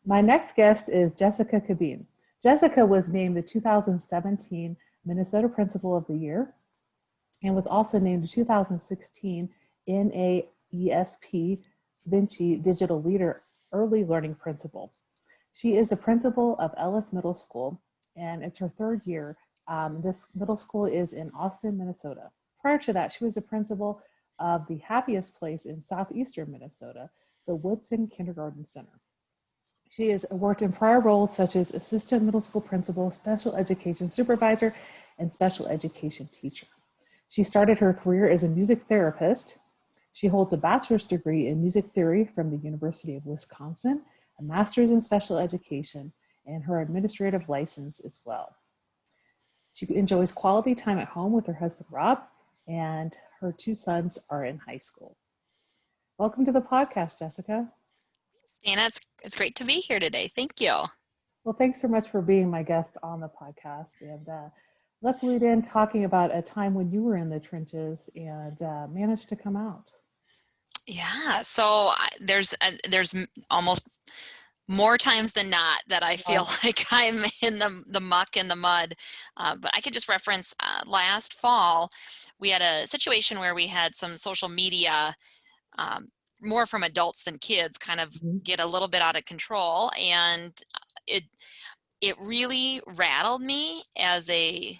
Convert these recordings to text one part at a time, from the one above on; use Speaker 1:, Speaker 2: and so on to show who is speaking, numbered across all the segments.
Speaker 1: My next guest is Jessica Cabeen. Jessica was named the 2017 Minnesota Principal of the Year and was also named the 2016 NAESP Vinci Digital Leader Early Learning Principal. She is a principal of Ellis Middle School, and it's her third year. This middle school is in Austin, Minnesota. Prior to that, she was a principal of the happiest place in southeastern Minnesota, the Woodson Kindergarten Center. She has worked in prior roles such as assistant middle school principal, special education supervisor, and special education teacher. She started her career as a music therapist. She holds a bachelor's degree in music theory from the University of Wisconsin, a master's in special education, and her administrative license as well. She enjoys quality time at home with her husband, Rob, and her two sons are in high school. Welcome to the podcast, Jessica.
Speaker 2: Dana, it's great to be here today. Thank you.
Speaker 1: Well, thanks so much for being my guest on the podcast. And let's lead in talking about a time when you were in the trenches and managed to come out.
Speaker 2: Yeah, so there's almost more times than not that I feel like I'm in the muck and the mud. But I could just reference last fall, we had a situation where we had some social media, more from adults than kids, kind of get a little bit out of control. And it really rattled me as a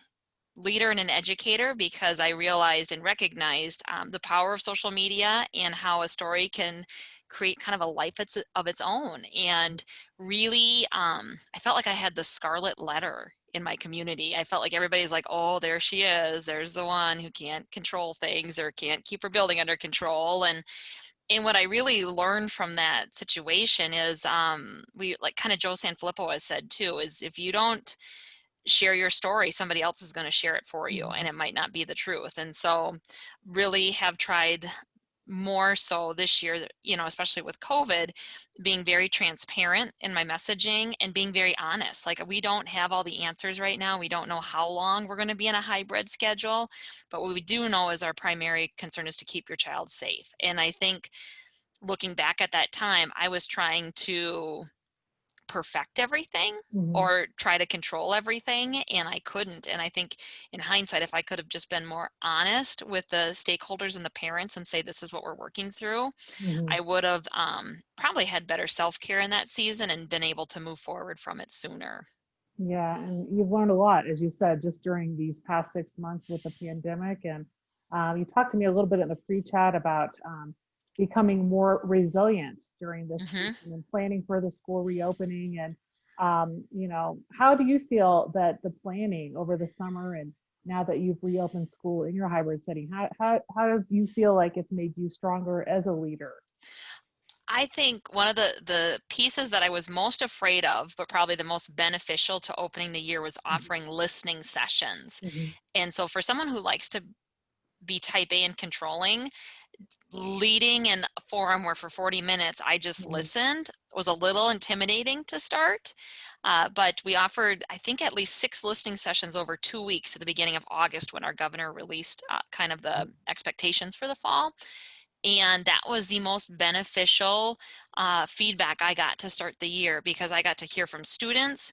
Speaker 2: leader and an educator, because I realized and recognized the power of social media and how a story can create kind of a life of its own. And really, I felt like I had the scarlet letter in my community. I felt like everybody's like, oh, there she is. There's the one who can't control things or can't keep her building under control. And what I really learned from that situation is, we, like kind of Joe Sanfilippo has said too, is if you don't share your story, somebody else is going to share it for you, and it might not be the truth. And so really have tried more so this year, especially with COVID, being very transparent in my messaging and being very honest. Like, we don't have all the answers right now. We don't know how long we're going to be in a hybrid schedule, but what we do know is our primary concern is to keep your child safe. And I think looking back at that time, I was trying to perfect everything or try to control everything, and I couldn't. And I think in hindsight, if I could have just been more honest with the stakeholders and the parents and say, this is what we're working through, I would have probably had better self-care in that season and been able to move forward from it sooner.
Speaker 1: Yeah, and you've learned a lot, as you said, just during these past 6 months with the pandemic. And you talked to me a little bit in the pre-chat about becoming more resilient during this season and planning for the school reopening. And, how do you feel that the planning over the summer and now that you've reopened school in your hybrid setting, how do you feel like it's made you stronger as a leader?
Speaker 2: I think one of the pieces that I was most afraid of, but probably the most beneficial to opening the year, was offering listening sessions. And so for someone who likes to be type A and controlling, leading in a forum where for 40 minutes I just listened was a little intimidating to start. But we offered, I think, at least 6 listening sessions over 2 weeks at the beginning of August when our governor released kind of the expectations for the fall. And that was the most beneficial feedback I got to start the year, because I got to hear from students,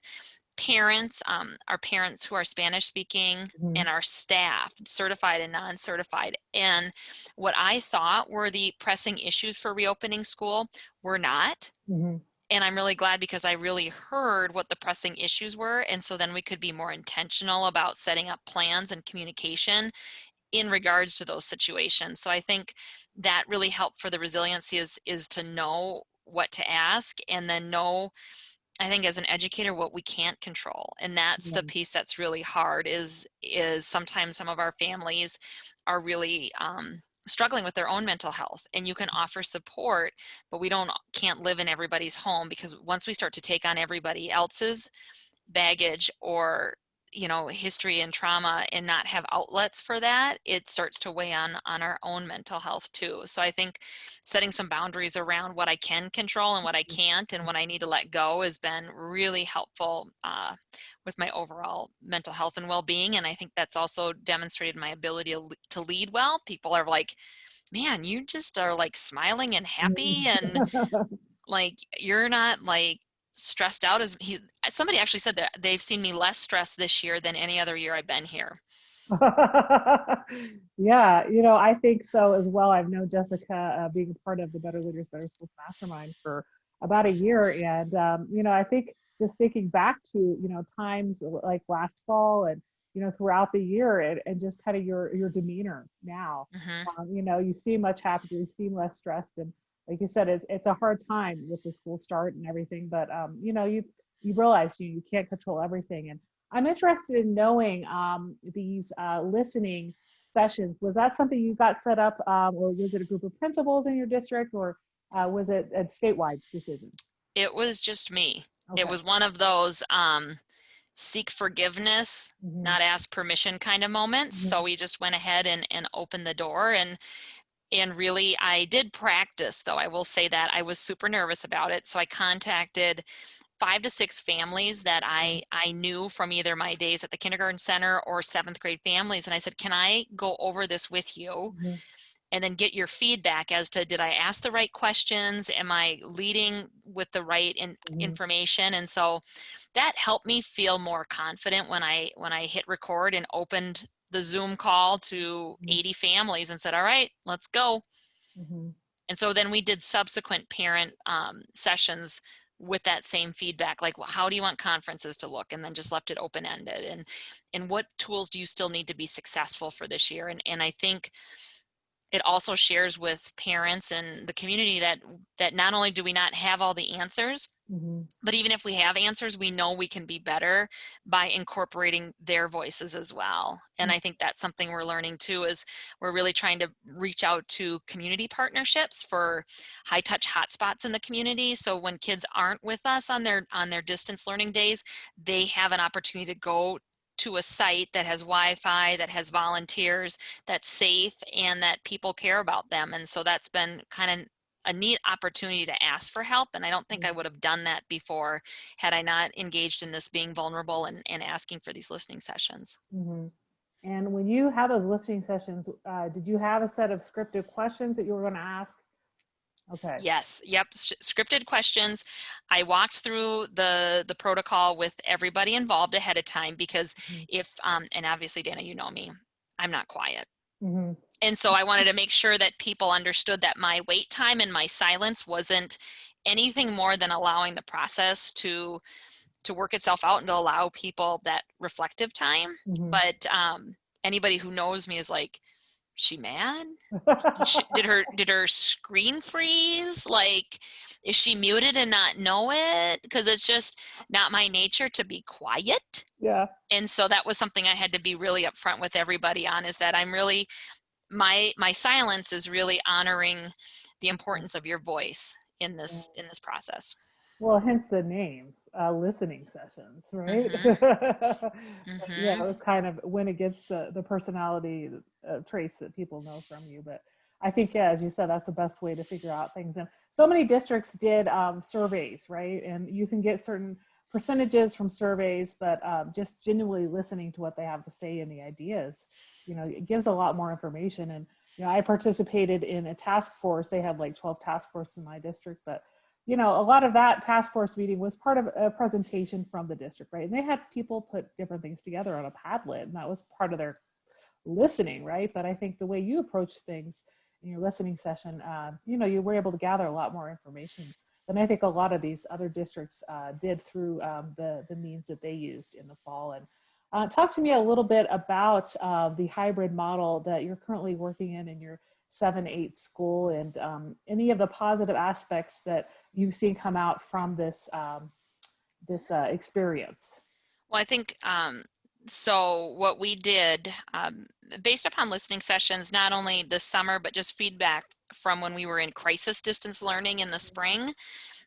Speaker 2: parents, our parents who are Spanish speaking, and our staff, certified and non-certified. And what I thought were the pressing issues for reopening school were not. And I'm really glad, because I really heard what the pressing issues were. And so then we could be more intentional about setting up plans and communication in regards to those situations. So I think that really helped for the resiliency is to know what to ask, and then know, I think, as an educator, what we can't control. And that's the piece that's really hard, is sometimes some of our families are really struggling with their own mental health, and you can offer support, but can't live in everybody's home, because once we start to take on everybody else's baggage or history and trauma and not have outlets for that, it starts to weigh on our own mental health too. So I think setting some boundaries around what I can control and what I can't, and what I need to let go, has been really helpful with my overall mental health and well-being. And I think that's also demonstrated my ability to lead well. People are like, man, you just are like smiling and happy, and like you're not like stressed out as somebody actually said that they've seen me less stressed this year than any other year I've been here.
Speaker 1: Yeah, I think so as well. I've known Jessica being a part of the Better Leaders, Better Schools Mastermind for about a year. And, I think just thinking back to, times like last fall and, throughout the year and just kind of your demeanor now,
Speaker 2: Hmm.
Speaker 1: you seem much happier, you seem less stressed. And like you said, it's a hard time with the school start and everything, but, you realize you can't control everything. And I'm interested in knowing these listening sessions. Was that something you got set up, or was it a group of principals in your district, or was it a statewide decision?
Speaker 2: It was just me. It
Speaker 1: Okay.
Speaker 2: was one of those seek forgiveness,
Speaker 1: Hmm.
Speaker 2: not ask permission kind of moments. So
Speaker 1: Hmm.
Speaker 2: we just went ahead and opened the door, and really I did practice, though I will say that I was super nervous about it. So I contacted 5 to 6 families that I knew from either my days at the kindergarten center or 7th grade families. And I said, can I go over this with you
Speaker 1: Hmm.
Speaker 2: and then get your feedback as to, did I ask the right questions? Am I leading with the right
Speaker 1: Hmm.
Speaker 2: information? And so that helped me feel more confident when I hit record and opened the Zoom call to 80 families and said, all right, let's go.
Speaker 1: Hmm.
Speaker 2: And so then we did subsequent parent sessions with that same feedback, like, well, how do you want conferences to look? And then just left it open ended. And what tools do you still need to be successful for this year? And I think it also shares with parents and the community that not only do we not have all the answers,
Speaker 1: Hmm.
Speaker 2: but even if we have answers, we know we can be better by incorporating their voices as well. And I think that's something we're learning too, is we're really trying to reach out to community partnerships for high touch hotspots in the community. So when kids aren't with us on their distance learning days, they have an opportunity to go to a site that has Wi-Fi, that has volunteers, that's safe, and that people care about them. And so that's been kind of a neat opportunity to ask for help. And I don't think I would have done that before had I not engaged in this being vulnerable and asking for these listening sessions.
Speaker 1: Hmm. And when you have those listening sessions, did you have a set of scripted questions that you were going to ask? Okay.
Speaker 2: Yes, yep, scripted questions. I walked through the protocol with everybody involved ahead of time because
Speaker 1: Hmm.
Speaker 2: if and obviously Dana, you know me, I'm not quiet.
Speaker 1: Hmm.
Speaker 2: And so I wanted to make sure that people understood that my wait time and my silence wasn't anything more than allowing the process to work itself out and to allow people that reflective time.
Speaker 1: Hmm.
Speaker 2: But anybody who knows me is like, she mad? Did her screen freeze? Like, is she muted and not know it? Because it's just not my nature to be quiet.
Speaker 1: Yeah.
Speaker 2: And so that was something I had to be really upfront with everybody on, is that I'm really, my silence is really honoring the importance of your voice in
Speaker 1: Yeah.
Speaker 2: this process.
Speaker 1: Well, hence the names, listening sessions, right?
Speaker 2: Mhm.
Speaker 1: Yeah,
Speaker 2: Mhm.
Speaker 1: it kind of went against the personality traits that people know from you. But I think, yeah, as you said, that's the best way to figure out things. And so many districts did surveys, right? And you can get certain percentages from surveys, but just genuinely listening to what they have to say and the ideas, it gives a lot more information. And I participated in a task force. They had like 12 task forces in my district, but a lot of that task force meeting was part of a presentation from the district, right? And they had people put different things together on a Padlet, and that was part of their listening, right? But I think the way you approach things in your listening session, you were able to gather a lot more information than I think a lot of these other districts did through the means that they used in the fall. And talk to me a little bit about the hybrid model that you're currently working in your 7-8 school, and any of the positive aspects that you've seen come out from this experience.
Speaker 2: Well, I think so. What we did, based upon listening sessions, not only this summer, but just feedback from when we were in crisis distance learning in the spring,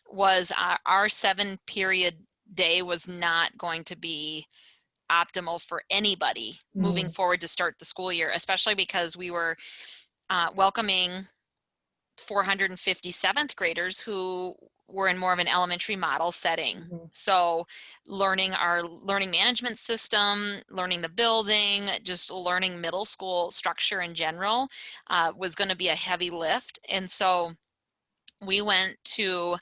Speaker 2: was our 7 period day was not going to be optimal for anybody moving
Speaker 1: Mm-hmm.
Speaker 2: forward to start the school year, especially because we were welcoming 457th graders who were in more of an elementary model setting.
Speaker 1: Mm-hmm.
Speaker 2: So learning our learning management system, learning the building, just learning middle school structure in general was going to be a heavy lift. And so we went to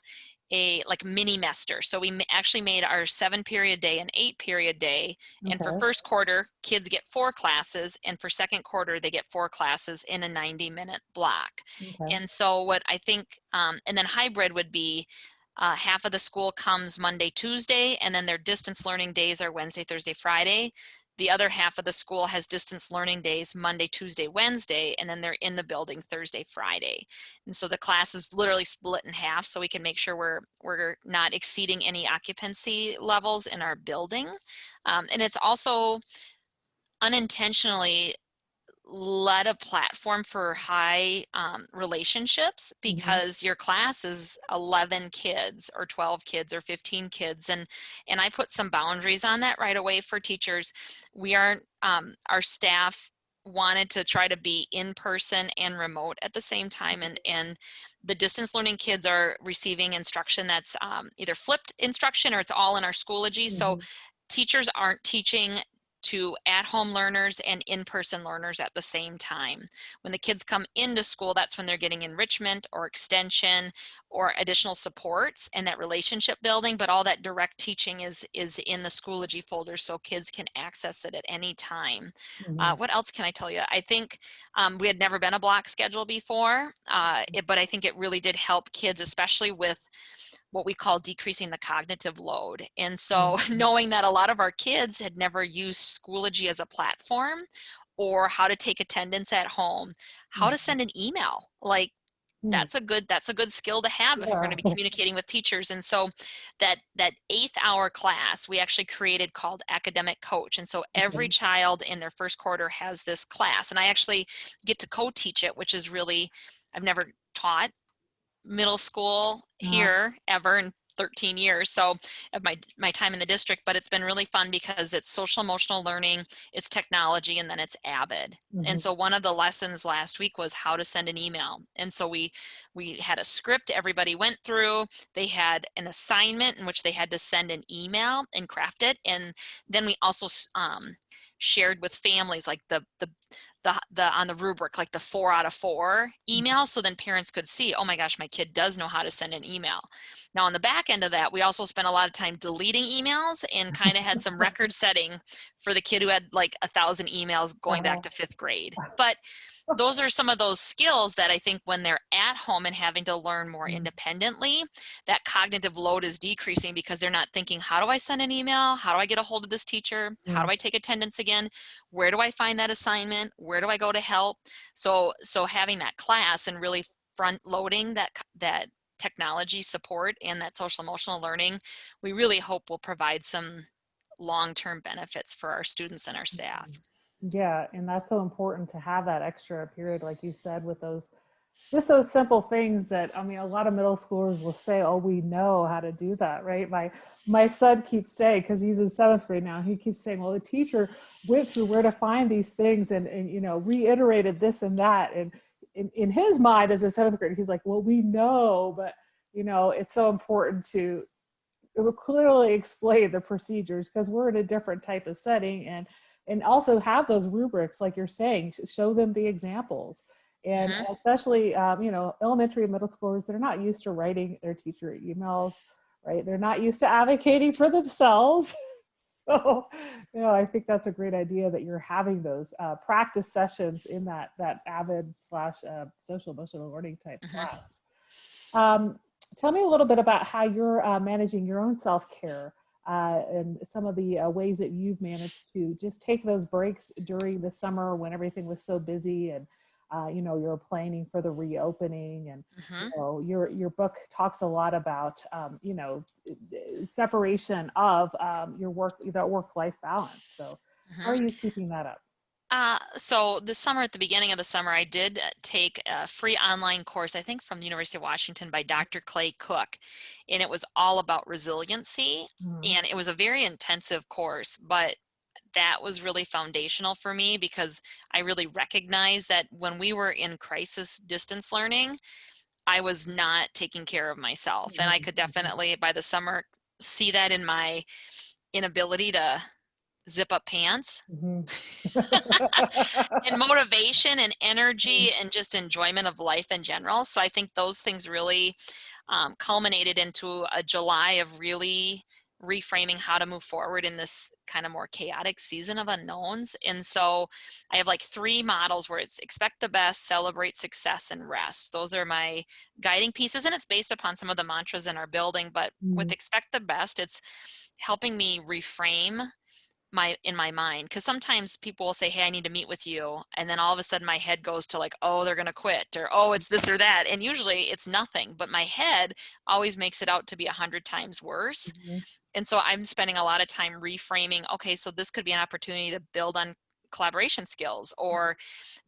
Speaker 2: a like mini mester. So we actually made our 7-period day an 8-period day. And for
Speaker 1: Okay.
Speaker 2: first quarter, kids get 4 classes, and for second quarter, they get 4 classes in a 90-minute block.
Speaker 1: Okay.
Speaker 2: And so what I think, and then hybrid would be half of the school comes Monday, Tuesday, and then their distance learning days are Wednesday, Thursday, Friday. The other half of the school has distance learning days Monday, Tuesday, Wednesday, and then they're in the building Thursday, Friday. And so the class is literally split in half, so we can make sure we're not exceeding any occupancy levels in our building. And it's also unintentionally led a platform for high relationships,
Speaker 1: Hmm.
Speaker 2: because your class is 11 kids or 12 kids or 15 kids, and I put some boundaries on that right away for teachers. We aren't our staff wanted to try to be in person and remote at the same time, and the distance learning kids are receiving instruction that's either flipped instruction or it's all in our Schoology. So
Speaker 1: Hmm.
Speaker 2: teachers aren't teaching to at-home learners and in-person learners at the same time. When the kids come into school, that's when they're getting enrichment or extension or additional supports and that relationship building, but all that direct teaching is in the Schoology folder, so kids can access it at any time.
Speaker 1: Hmm.
Speaker 2: What else can I tell you? I think we had never been a block schedule before, but I think it really did help kids, especially with what we call decreasing the cognitive load. And so
Speaker 1: Hmm.
Speaker 2: knowing that a lot of our kids had never used Schoology as a platform, or how to take attendance at home, how to
Speaker 1: Hmm.
Speaker 2: send an email, like that's a good skill to have if you're going
Speaker 1: Yeah.
Speaker 2: to be communicating with teachers. And so that 8th hour class we actually created called Academic Coach. And so every
Speaker 1: Okay.
Speaker 2: child in their first quarter has this class, and I actually get to co-teach it, which is really, I've never taught middle school
Speaker 1: Uh,
Speaker 2: here ever in 13 years, so of my time in the district, but it's been really fun because it's social emotional learning, it's technology, and then it's Avid. And
Speaker 1: mhm.
Speaker 2: so one of the lessons last week was how to send an email. And so we had a script everybody went through. They had an assignment in which they had to send an email and craft it, and then we also shared with families like the on the rubric, like the 4 out of 4 email, so then parents could see, oh my gosh, my kid does know how to send an email. Now on the back end of that, we also spent a lot of time deleting emails and kind of had some record setting for the kid who had like 1,000 emails going back
Speaker 1: Uh-huh.
Speaker 2: to 5th grade. But those are some of those skills that I think when they're at home and having to learn more
Speaker 1: Mm,
Speaker 2: independently, that cognitive load is decreasing, because they're not thinking, how do I send an email? How do I get a hold of this teacher? How
Speaker 1: mm,
Speaker 2: do I take attendance again? Where do I find that assignment? Where do I go to help? So having that class and really front loading that technology support and that social emotional learning, we really hope will provide some long-term benefits for our students and our staff.
Speaker 1: mhm. Yeah, and that's so important to have that extra period, like you said, with those just those simple things that I mean, a lot of middle schoolers will say, "Oh, we know how to do that," right? My son keeps saying, because he's in 7th grade now, he keeps saying, "Well, the teacher went through where to find these things and reiterated this and that." And in his mind, as a 7th grader, he's like, "Well, we know, but it's so important to it will clearly explain the procedures because we're in a different type of setting and also have those rubrics like you're saying, show them the examples, and
Speaker 2: Mm-hmm.
Speaker 1: especially elementary and middle schoolers, they're not used to writing their teacher emails, right? They're not used to advocating for themselves. So I think that's a great idea that you're having those practice sessions in that Avid slash social emotional learning type
Speaker 2: Mm-hmm.
Speaker 1: class. um, Tell me a little bit about how you're managing your own self-care, and some of the ways that you've managed to just take those breaks during the summer when everything was so busy and you're planning for the reopening. And
Speaker 2: Mm-hmm.
Speaker 1: your book talks a lot about separation of your work-life balance. So how are
Speaker 2: Mm-hmm.
Speaker 1: you keeping that up?
Speaker 2: So this summer, at the beginning of the summer, I did take a free online course, I think from the University of Washington, by Dr. Clay Cook, and it was all about resiliency.
Speaker 1: Mhm.
Speaker 2: And it was a very intensive course, but that was really foundational for me, because I really recognized that when we were in crisis distance learning, I was not taking care of myself. And I
Speaker 1: Mhm.
Speaker 2: could definitely, by the summer, see that in my inability to zip up pants
Speaker 1: Mhm.
Speaker 2: and motivation and energy
Speaker 1: Mhm.
Speaker 2: and just enjoyment of life in general. So I think those things really culminated into a July of really reframing how to move forward in this kind of more chaotic season of unknowns. And so I have like 3 models where it's expect the best, celebrate success, and rest. Those are my guiding pieces, and it's based upon some of the mantras in our building. But with
Speaker 1: Mhm.
Speaker 2: expect the best, it's helping me reframe in my mind, because sometimes people will say, hey, I need to meet with you, and then all of a sudden my head goes to like, oh, they're going to quit, or oh, it's this or that, and usually it's nothing, but my head always makes it out to be 100 times worse.
Speaker 1: Mhm.
Speaker 2: And so I'm spending a lot of time reframing, okay, so this could be an opportunity to build on collaboration skills, or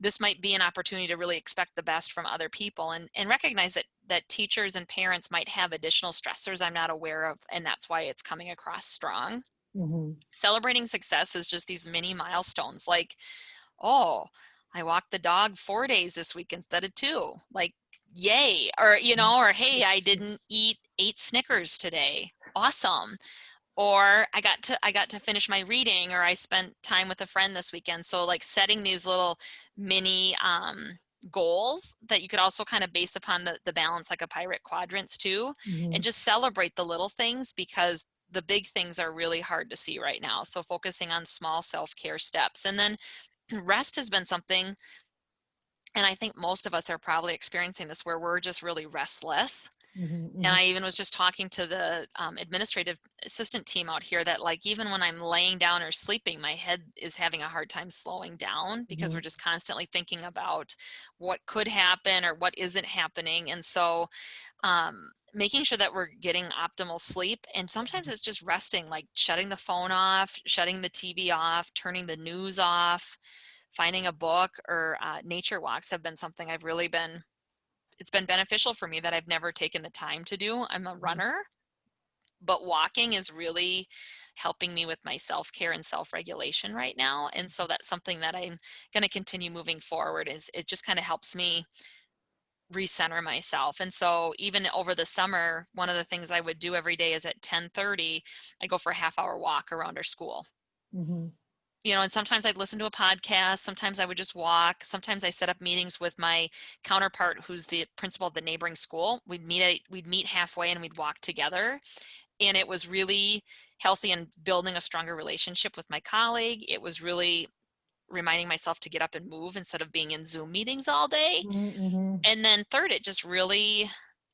Speaker 2: this might be an opportunity to really expect the best from other people, and recognize that teachers and parents might have additional stressors I'm not aware of, and that's why it's coming across strong.
Speaker 1: Mhm.
Speaker 2: Celebrating success is just these mini milestones, like, oh, I walked the dog 4 days this week instead of 2, like, yay. Or, or hey, I didn't eat 8 Snickers today, awesome. Or I got to finish my reading, or I spent time with a friend this weekend. So like setting these little mini goals that you could also kind of base upon the balance, like a pirate quadrants too, and
Speaker 1: Mhm.
Speaker 2: just celebrate the little things, because the big things are really hard to see right now. So focusing on small self-care steps. And then rest has been something, and I think most of us are probably experiencing this, where we're just really restless.
Speaker 1: Mhm.
Speaker 2: And
Speaker 1: Mhm.
Speaker 2: I even was just talking to the administrative assistant team out here that, like, even when I'm laying down or sleeping, my head is having a hard time slowing down, because we're
Speaker 1: Mhm.
Speaker 2: just constantly thinking about what could happen or what isn't happening. And so making sure that we're getting optimal sleep. And sometimes it's just resting, like shutting the phone off, shutting the TV off, turning the news off, finding a book, or nature walks have been something I've really been, it's been beneficial for me that I've never taken the time to do. I'm a
Speaker 1: Mhm.
Speaker 2: runner, but walking is really helping me with my self-care and self-regulation right now. And so that's something that I'm going to continue moving forward, is it just kind of helps me recenter myself. And so even over the summer, one of the things I would do every day is at 10:30, I go for a half-hour walk around our school.
Speaker 1: Mhm.
Speaker 2: And sometimes I'd listen to a podcast, sometimes I would just walk, sometimes I set up meetings with my counterpart who's the principal of the neighboring school. We'd meet halfway and we'd walk together. And it was really healthy and building a stronger relationship with my colleague. It was really reminding myself to get up and move instead of being in Zoom meetings all day.
Speaker 1: Mhm. Mhm.
Speaker 2: And then third, it just really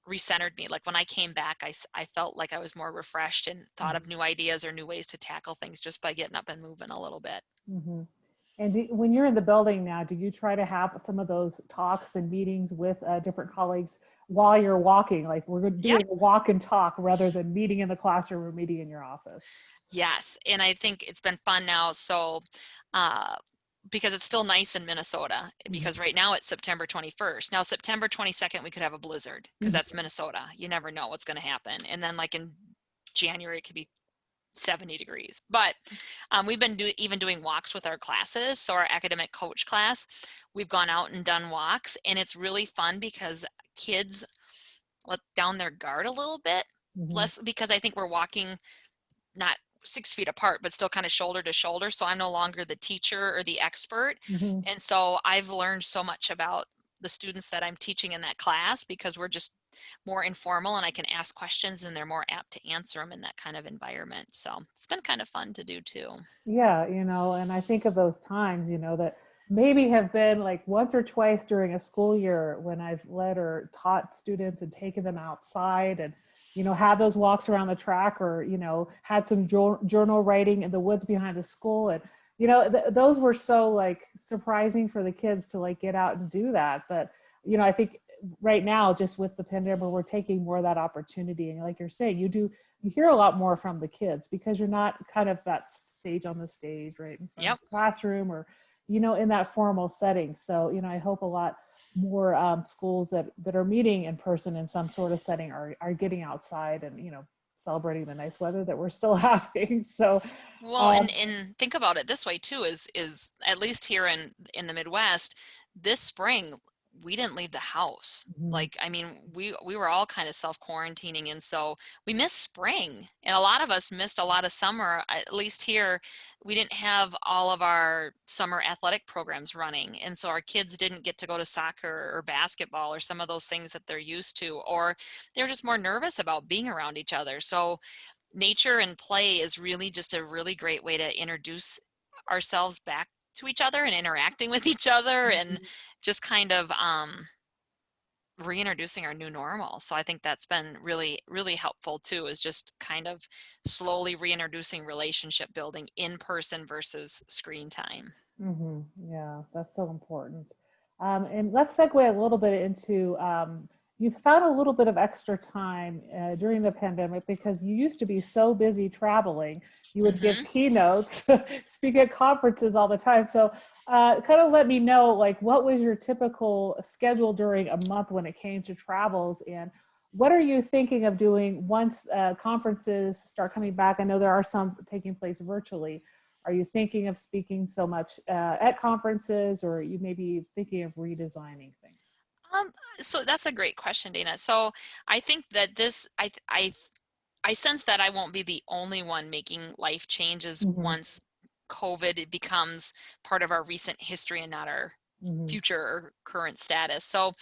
Speaker 2: recentered me. Like when I came back, I felt like I was more refreshed and thought of
Speaker 1: Mhm.
Speaker 2: new ideas or new ways to tackle things just by getting up and moving a little bit.
Speaker 1: Mhm. And when you're in the building now, do you try to have some of those talks and meetings with different colleagues while you're walking? Like we're
Speaker 2: Yep.
Speaker 1: doing a walk and talk rather than meeting in the classroom or meeting in your office.
Speaker 2: Yes. And I think it's been fun now. So, uh, because it's still nice in Minnesota,
Speaker 1: Mhm.
Speaker 2: because right now it's September 21st. Now, September 22nd, we could have a blizzard, because that's
Speaker 1: Mhm.
Speaker 2: Minnesota. You never know what's going to happen. And then, like in January, it could be 70 degrees. But we've been even doing walks with our classes. So, our academic coach class, we've gone out and done walks. And it's really fun because kids let down their guard a little bit
Speaker 1: Mhm.
Speaker 2: less, because I think we're walking not 6 feet apart, but still kind of shoulder to shoulder. So I'm no longer the teacher or the expert.
Speaker 1: Mhm.
Speaker 2: And so I've learned so much about the students that I'm teaching in that class, because we're just more informal and I can ask questions and they're more apt to answer them in that kind of environment. So it's been kind of fun to do too.
Speaker 1: Yeah, and I think of those times, that maybe have been like once or twice during a school year when I've led or taught students and taken them outside and, had those walks around the track or, had some journal writing in the woods behind the school. And, those were so like surprising for the kids to like get out and do that. But, I think right now, just with the pandemic, we're taking more of that opportunity. And like you're saying, you hear a lot more from the kids because you're not kind of that stage on the stage right in front of
Speaker 2: Yep.
Speaker 1: the classroom or in that formal setting. So I hope a lot more schools that are meeting in person in some sort of setting are getting outside and celebrating the nice weather that we're still having. So
Speaker 2: Well,
Speaker 1: um,
Speaker 2: and think about it this way too, is at least here in the Midwest, this spring we didn't leave the house.
Speaker 1: Mhm.
Speaker 2: Like, I mean, we were all kind of self-quarantining, and so we missed spring. And a lot of us missed a lot of summer. At least here, we didn't have all of our summer athletic programs running. And so our kids didn't get to go to soccer or basketball or some of those things that they're used to, or they're just more nervous about being around each other. So nature and play is really just a really great way to introduce ourselves back to each other and interacting with each other, and
Speaker 1: Mhm.
Speaker 2: just kind of reintroducing our new normal. So I think that's been really, really helpful too, is just kind of slowly reintroducing relationship building in person versus screen time.
Speaker 1: Yeah, that's so important. And let's segue a little bit into you've found a little bit of extra time during the pandemic because you used to be so busy traveling. You would give
Speaker 2: Hmm.
Speaker 1: keynotes, speak at conferences all the time. So, kind of let me know, like, what was your typical schedule during a month when it came to travels, and what are you thinking of doing once conferences start coming back? I know there are some taking place virtually. Are you thinking of speaking so much at conferences, or are you maybe thinking of redesigning things?
Speaker 2: Um, so that's a great question, Dana. So I think that I sense that I won't be the only one making life changes
Speaker 1: Hmm.
Speaker 2: once COVID becomes part of our recent history and not our
Speaker 1: Hmm.
Speaker 2: future or current status. So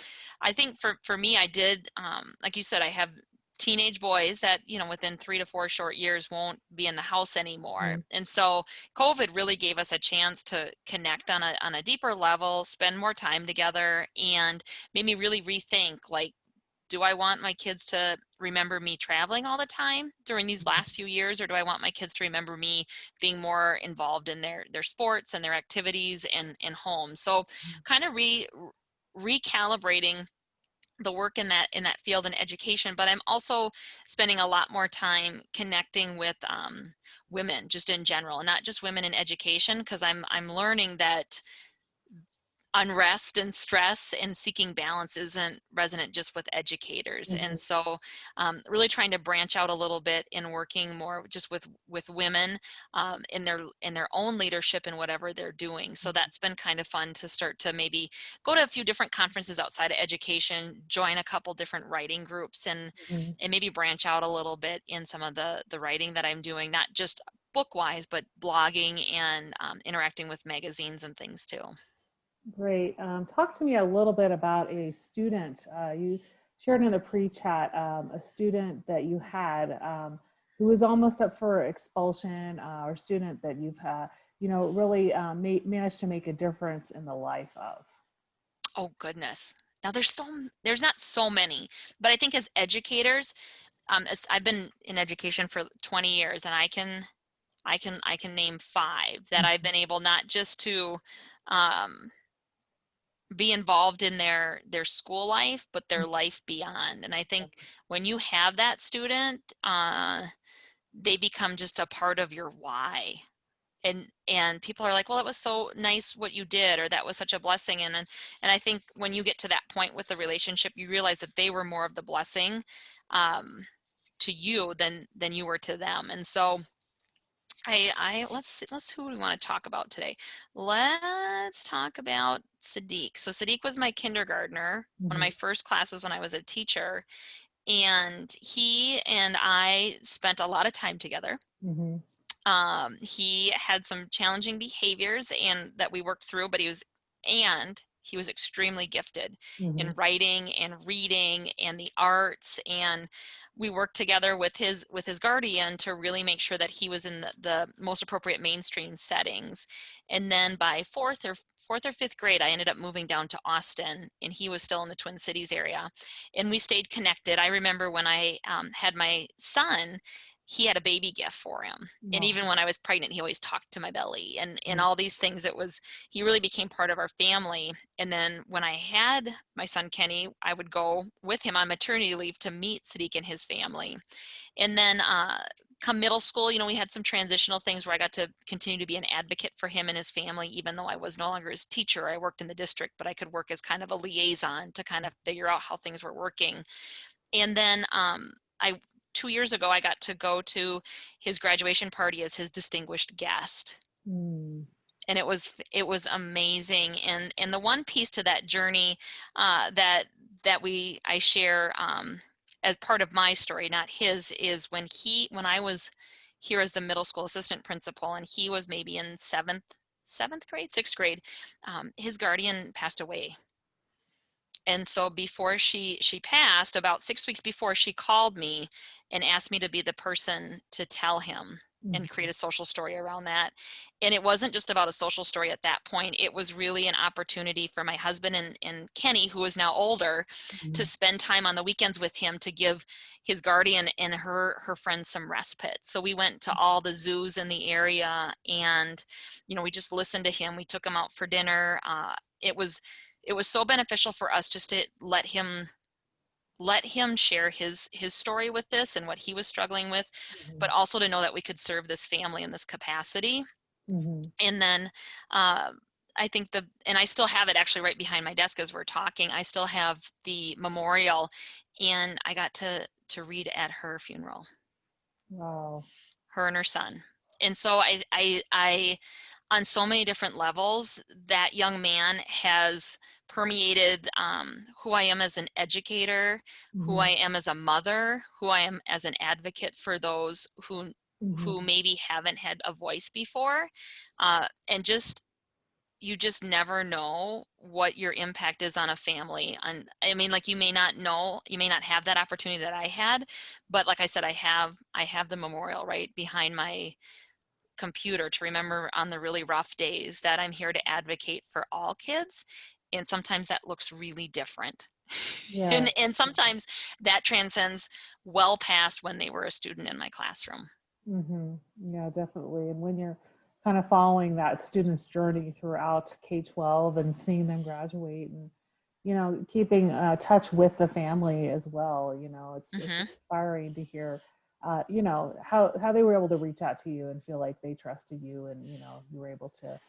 Speaker 2: I think for me, I did, like you said, I have teenage boys that, within 3 to 4 short years won't be in the house anymore.
Speaker 1: Hmm.
Speaker 2: And so COVID really gave us a chance to connect on a deeper level, spend more time together, and made me really rethink, like, do I want my kids to remember me traveling all the time during these last few years, or do I want my kids to remember me being more involved in their sports and their activities and home? So kind of recalibrating the work in that field in education, but I'm also spending a lot more time connecting with women just in general, and not just women in education, because I'm learning that unrest and stress and seeking balance isn't resonant just with educators.
Speaker 1: Hmm.
Speaker 2: And so really trying to branch out a little bit in working more just with women in their own leadership and whatever they're doing. So that's been kind of fun to start to maybe go to a few different conferences outside of education, join a couple different writing groups,
Speaker 1: Hmm.
Speaker 2: and maybe branch out a little bit in some of the writing that I'm doing, not just book wise, but blogging and interacting with magazines and things too.
Speaker 1: Great. Talk to me a little bit about a student. You shared in the pre-chat a student that you had who was almost up for expulsion, or student that you've really managed to make a difference in the life of.
Speaker 2: Oh goodness. Now there's not so many, but I think as educators, as I've been in education for 20 years, and I can name five that I've been able not just to um, be involved in their school life, but their life beyond. And I think when you have that student, they become just a part of your why. And people are like, well, it was so nice what you did, or that was such a blessing. And I think when you get to that point with the relationship, you realize that they were more of the blessing um, to you than you were to them. And so let's who we want to talk about today. Let's talk about Sadiq. So Sadiq was my kindergartner, one of
Speaker 1: Hmm.
Speaker 2: my first classes when I was a teacher, and he and I spent a lot of time together.
Speaker 1: Hmm.
Speaker 2: He had some challenging behaviors and that we worked through, but he was extremely gifted
Speaker 1: Hmm.
Speaker 2: in writing and reading and the arts. And we worked together with his guardian to really make sure that he was in the most appropriate mainstream settings. And then by fourth or fifth grade, I ended up moving down to Austin, and he was still in the Twin Cities area, and we stayed connected. I remember when I had my son, he had a baby gift for him. And
Speaker 1: Wow.
Speaker 2: even when I was pregnant, he always talked to my belly, and all these things. He really became part of our family. And then when I had my son Kenny, I would go with him on maternity leave to meet Sadiq and his family. And then come middle school, we had some transitional things where I got to continue to be an advocate for him and his family, even though I was no longer his teacher. I worked in the district, but I could work as kind of a liaison to kind of figure out how things were working. And then I 2 years ago, I got to go to his graduation party as his distinguished guest.
Speaker 1: Mm.
Speaker 2: and it was amazing. And the one piece to that journey that I share as part of my story, not his, is when I was here as the middle school assistant principal, and he was maybe in seventh grade, sixth grade, his guardian passed away. And so before she passed, about 6 weeks before, she called me and asked me to be the person to tell him and
Speaker 1: Mhm.
Speaker 2: create a social story around that. And it wasn't just about a social story at that point. It was really an opportunity for my husband and Kenny, who is now older, to
Speaker 1: Mhm.
Speaker 2: spend time on the weekends with him, to give his guardian and her friends some respite. So we went to all the zoos in the area, and we just listened to him. We took him out for dinner. It was so beneficial for us just to let him share his story with this and what he was struggling with, but
Speaker 1: Mhm.
Speaker 2: also to know that we could serve this family in this capacity.
Speaker 1: Mhm.
Speaker 2: And then uh, I think and I still have it actually right behind my desk as we're talking. I still have the memorial, and I got to read at her funeral,
Speaker 1: Wow.
Speaker 2: her and her son. And so I on so many different levels, that young man has permeated who I am as an educator, who I
Speaker 1: Mhm.
Speaker 2: am as a mother, who I am as an advocate for those who
Speaker 1: Mhm.
Speaker 2: maybe haven't had a voice before. And you just never know what your impact is on a family. I mean, like, you may not know, you may not have that opportunity that I had, but like I said, I have the memorial right behind my computer to remember on the really rough days that I'm here to advocate for all kids. And sometimes that looks really different.
Speaker 1: Yeah.
Speaker 2: And sometimes that transcends well past when they were a student in my classroom.
Speaker 1: Yeah, definitely. And when you're kind of following that student's journey throughout K-12 and seeing them graduate, and keeping touch with the family as well, it's
Speaker 2: Hmm.
Speaker 1: inspiring to hear, how they were able to reach out to you and feel like they trusted you, and you were able to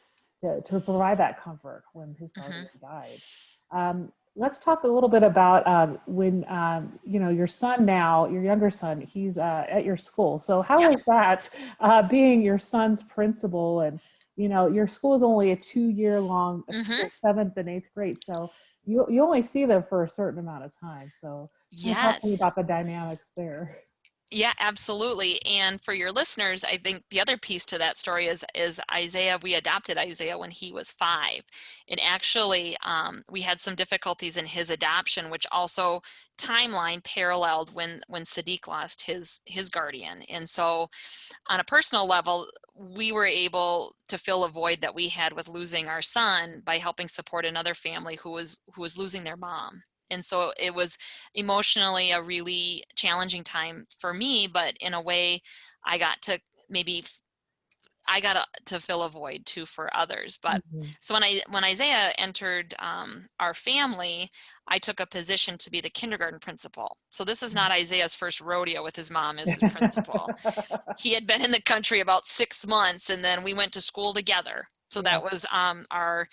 Speaker 1: provide that comfort when his
Speaker 2: Hmm.
Speaker 1: guardian died. Let's talk a little bit about when your son now, your younger son, he's at your school. So how
Speaker 2: Yep.
Speaker 1: is that being your son's principal? And your school is only a 2-year long
Speaker 2: Hmm.
Speaker 1: school, seventh and eighth grade. So you only see them for a certain amount of time. So kind of talk to me
Speaker 2: Yes.
Speaker 1: about the dynamics there.
Speaker 2: Yeah, absolutely. And for your listeners, I think the other piece to that story is Isaiah. We adopted Isaiah when he was 5, and actually, we had some difficulties in his adoption, which also timeline paralleled when Sadiq lost his guardian. And so, on a personal level, we were able to fill a void that we had with losing our son by helping support another family who was losing their mom. And so it was emotionally a really challenging time for me, but in a way, I got to maybe I got to fill a void too for others. But
Speaker 1: Mhm.
Speaker 2: so when Isaiah entered our family, I took a position to be the kindergarten principal. So this is not Isaiah's first rodeo with his mom as his principal. He had been in the country about 6 months, and then we went to school together. So
Speaker 1: Yeah.
Speaker 2: that was our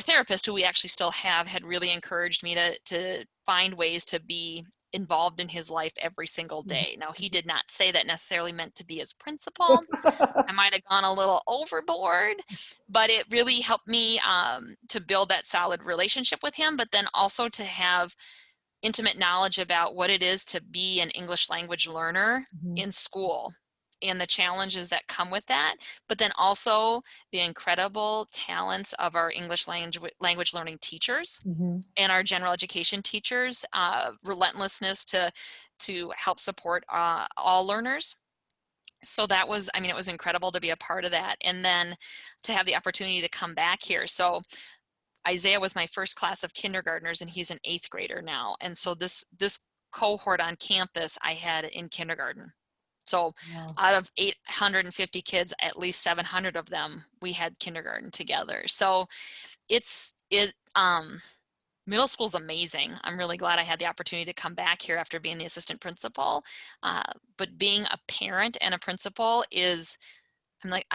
Speaker 2: therapist, who we actually still have, had really encouraged me to find ways to be involved in his life every single day. Now, he did not say that necessarily meant to be his principal. I might have gone a little overboard, but it really helped me to build that solid relationship with him, but then also to have intimate knowledge about what it is to be an English language learner
Speaker 1: Mhm.
Speaker 2: in school and the challenges that come with that, but then also the incredible talents of our English language learning teachers
Speaker 1: Mhm.
Speaker 2: and our general education teachers, relentlessness to help support all learners. So that was, I mean, it was incredible to be a part of that, and then to have the opportunity to come back here. So Isaiah was my first class of kindergartners, and he's an 8th grader now. And so this cohort on campus I had in kindergarten. So
Speaker 1: Wow.
Speaker 2: out of 850 kids, at least 700 of them we had kindergarten together. So it middle school's amazing. I'm really glad I had the opportunity to come back here after being the assistant principal. But being a parent and a principal is, I'm like,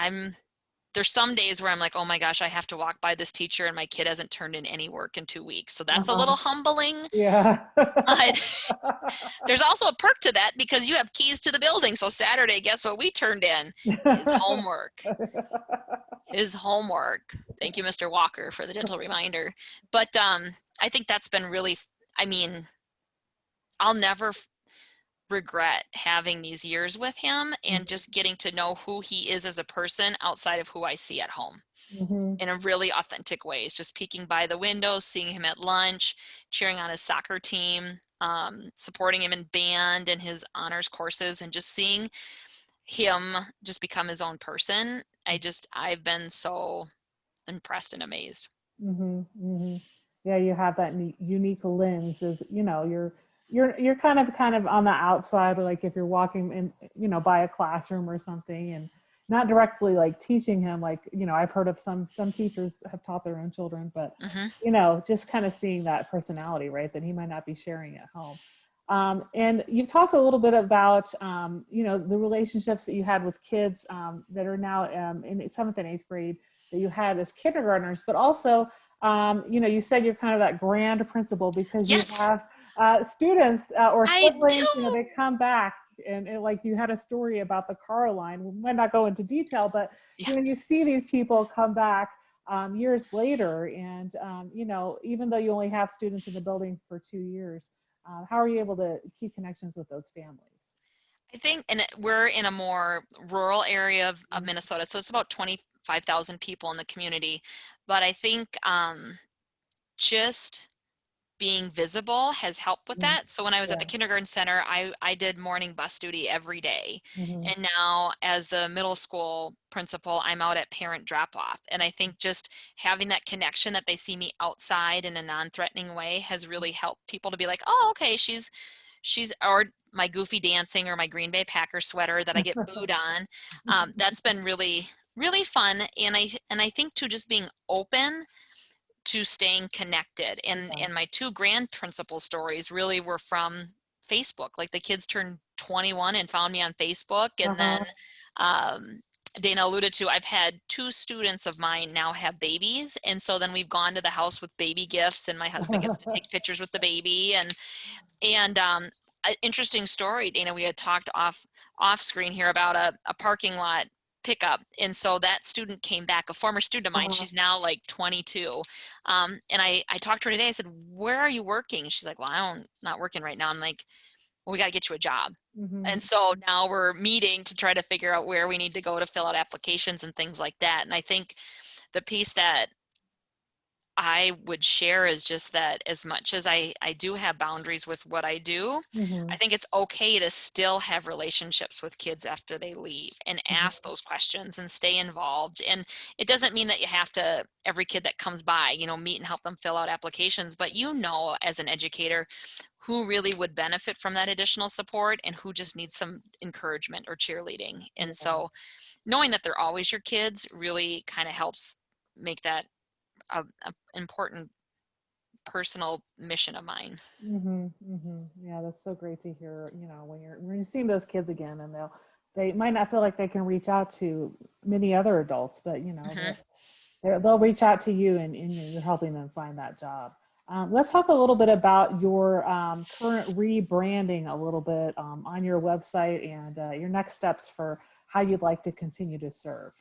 Speaker 2: there's some days where I'm like, oh my gosh, I have to walk by this teacher and my kid hasn't turned in any work in 2 weeks. So that's a
Speaker 1: Uh-huh.
Speaker 2: little humbling.
Speaker 1: Yeah.
Speaker 2: But there's also a perk to that because you have keys to the building. So Saturday, guess what we turned in? His homework. His homework. Thank you, Mr. Walker, for the gentle reminder. But I think that's been really, I mean, I'll never regret having these years with him and just getting to know who he is as a person outside of who I see at home
Speaker 1: Mm-hmm.
Speaker 2: in a really authentic ways. Just peeking by the window, seeing him at lunch, cheering on his soccer team, supporting him in band and his honors courses, and just seeing him just become his own person. I've been so impressed and amazed.
Speaker 1: Mm-hmm. Mm-hmm. Yeah, you have that unique lens. Is you're kind of on the outside, like if you're walking in, by a classroom or something, and not directly like teaching him. Like I've heard of some teachers have taught their own children, but
Speaker 2: Hmm.
Speaker 1: just kind of seeing that personality, right, that he might not be sharing at home. And you've talked a little bit about the relationships that you had with kids that are now in seventh and eighth grade that you had as kindergartners, but also, you said you're kind of that grand principal because you
Speaker 2: Yes,
Speaker 1: have students or
Speaker 2: I
Speaker 1: siblings,
Speaker 2: do.
Speaker 1: they come back and like you had a story about the car line. We might not go into detail, but
Speaker 2: Yeah.
Speaker 1: you see these people come back years later, and even though you only have students in the building for 2 years, how are you able to keep connections with those families?
Speaker 2: I think, and we're in a more rural area of
Speaker 1: Mhm.
Speaker 2: Minnesota, so it's about 25,000 people in the community. But I think just being visible has helped with
Speaker 1: Mhm.
Speaker 2: that. So when I was at the
Speaker 1: Yeah.
Speaker 2: kindergarten center, I did morning bus duty every day.
Speaker 1: Hmm.
Speaker 2: And now as the middle school principal, I'm out at parent drop off. And I think just having that connection that they see me outside in a non-threatening way has really helped people to be like, oh, okay, she's or my goofy dancing or my Green Bay Packers sweater that I get booed on. That's been really, really fun. And I think too, just being open to staying connected.
Speaker 1: Yeah.
Speaker 2: And my two grand principal stories really were from Facebook. Like the kids turned 21 and found me on Facebook. And then
Speaker 1: Uh-huh.
Speaker 2: um, Dana alluded to, I've had two students of mine now have babies. And so then we've gone to the house with baby gifts and my husband gets to take pictures with the baby. And an interesting story, Dana, we had talked off screen here about a parking lot pickup. And so that student came back, a former student of mine.
Speaker 1: Uh-huh.
Speaker 2: She's now like 22. And I talked to her today. I said, where are you working? She's like, well, I'm not working right now. I'm like, well, we got to get you a job.
Speaker 1: Hmm.
Speaker 2: And so now we're meeting to try to figure out where we need to go to fill out applications and things like that. And I think the piece that I would share is just that as much as I do have boundaries with what I do,
Speaker 1: Hmm.
Speaker 2: I think it's okay to still have relationships with kids after they leave and ask those questions and stay involved. And it doesn't mean that you have to, every kid that comes by, meet and help them fill out applications, but as an educator, who really would benefit from that additional support and who just needs some encouragement or cheerleading. And
Speaker 1: Yeah.
Speaker 2: so knowing that they're always your kids really kind of helps make that a important personal mission of mine.
Speaker 1: Hmm. Hmm. Yeah, that's so great to hear. When you're seeing those kids again, and they might not feel like they can reach out to many other adults, but
Speaker 2: Hmm.
Speaker 1: they'll reach out to you, and you're helping them find that job. Let's talk a little bit about your current rebranding a little bit on your website and your next steps for how you'd like to continue to serve.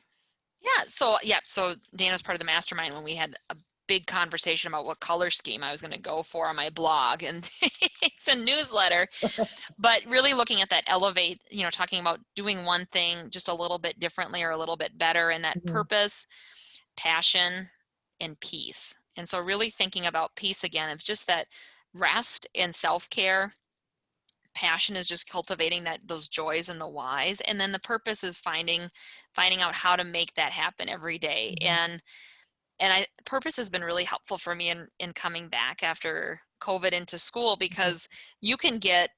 Speaker 2: So Dana's part of the mastermind when we had a big conversation about what color scheme I was going to go for on my blog, and it's a newsletter, but really looking at that elevate, talking about doing one thing just a little bit differently or a little bit better, and that
Speaker 1: Mhm.
Speaker 2: purpose, passion, and peace. And so really thinking about peace again, it's just that rest and self-care. Passion is just cultivating those joys and the whys, and then the purpose is finding out how to make that happen every day.
Speaker 1: Mhm.
Speaker 2: And purpose has been really helpful for me in coming back after COVID into school,
Speaker 1: Mhm.
Speaker 2: because you can get,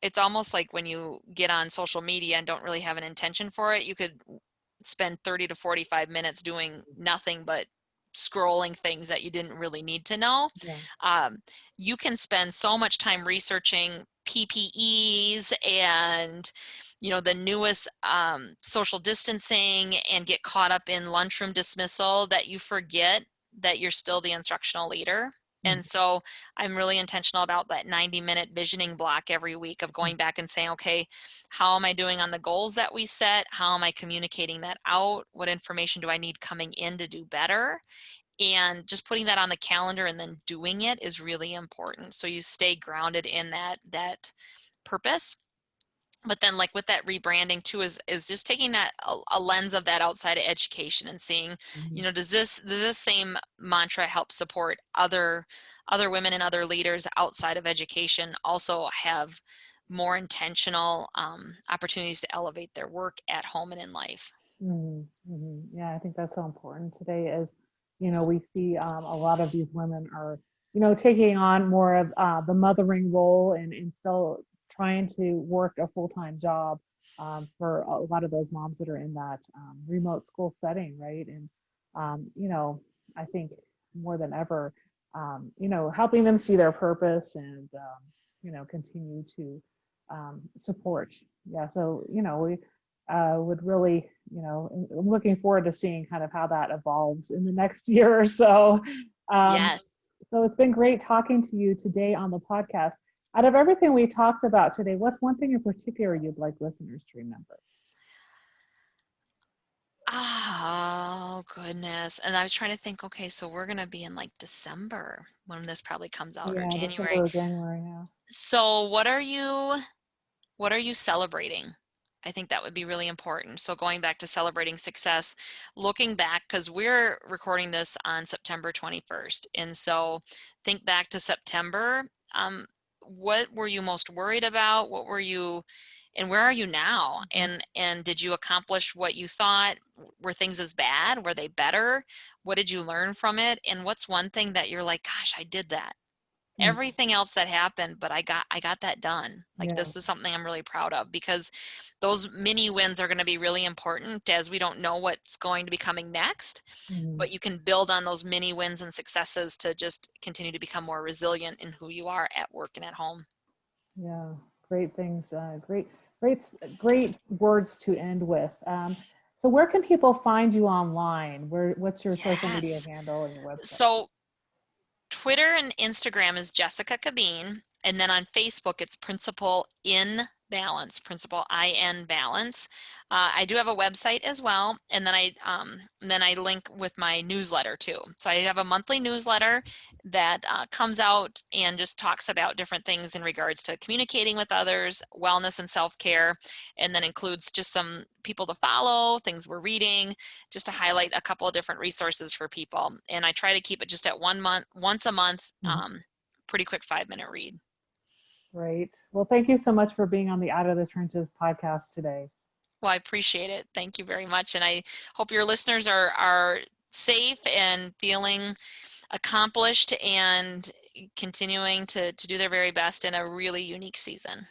Speaker 2: it's almost like when you get on social media and don't really have an intention for it, you could spend 30 to 45 minutes doing nothing but scrolling things that you didn't really need to know.
Speaker 1: Yeah.
Speaker 2: Um, you can spend so much time researching PPEs and the newest social distancing and get caught up in lunchroom dismissal that you forget that you're still the instructional leader.
Speaker 1: Mhm.
Speaker 2: And so I'm really intentional about that 90-minute visioning block every week of going back and saying, okay, how am I doing on the goals that we set? How am I communicating that out? What information do I need coming in to do better? And just putting that on the calendar and then doing it is really important. So you stay grounded in that purpose. But then like with that rebranding too is just taking that a lens of that outside of education and seeing,
Speaker 1: Mhm.
Speaker 2: does this same mantra help support other women and other leaders outside of education also have more intentional opportunities to elevate their work at home and in life?
Speaker 1: Mhm, mhm. Yeah, I think that's so important today as, we see a lot of these women are, taking on more of the mothering role and still trying to work a full-time job for a lot of those moms that are in that remote school setting, right? And, I think more than ever, helping them see their purpose and, continue to support. Yeah, so, we would really, I'm looking forward to seeing kind of how that evolves in the next year or so. Um,
Speaker 2: Yes.
Speaker 1: so it's been great talking to you today on the podcast. Out of everything we talked about today, what's one thing in particular you'd like listeners to remember?
Speaker 2: Oh goodness. And I was trying to think, okay, so we're gonna be in like December when this probably comes out, or
Speaker 1: Yeah,
Speaker 2: January.
Speaker 1: December or January. Yeah.
Speaker 2: So what are you celebrating? I think that would be really important. So going back to celebrating success, looking back, because we're recording this on September 21st. And so think back to September. What were you most worried about? What were you, and where are you now?
Speaker 1: Mhm.
Speaker 2: And did you accomplish what you thought? Were things as bad? Were they better? What did you learn from it? And what's one thing that you're like, gosh, I did that?
Speaker 1: Mhm.
Speaker 2: Everything else that happened, but I got that done. Like
Speaker 1: Yeah.
Speaker 2: this is something I'm really proud of, because those mini wins are going to be really important as we don't know what's going to be coming next,
Speaker 1: Mhm.
Speaker 2: but you can build on those mini wins and successes to just continue to become more resilient in who you are at work and at home.
Speaker 1: Yeah. Great things. Great words to end with. So where can people find you online? What's your social media
Speaker 2: Yes.
Speaker 1: handle and your website?
Speaker 2: So Twitter and Instagram is Jessica Cabeen, and then on Facebook it's Principal in Balance, Principal IN Balance. I do have a website as well, and then I link with my newsletter too. So I have a monthly newsletter that comes out and just talks about different things in regards to communicating with others, wellness and self-care, and then includes just some people to follow, things we're reading, just to highlight a couple of different resources for people. And I try to keep it just at once a month,
Speaker 1: Mhm.
Speaker 2: pretty quick 5-minute read.
Speaker 1: Great. Well, thank you so much for being on the Out of the Trenches podcast today.
Speaker 2: Well, I appreciate it. Thank you very much. And I hope your listeners are safe and feeling accomplished and continuing to do their very best in a really unique season.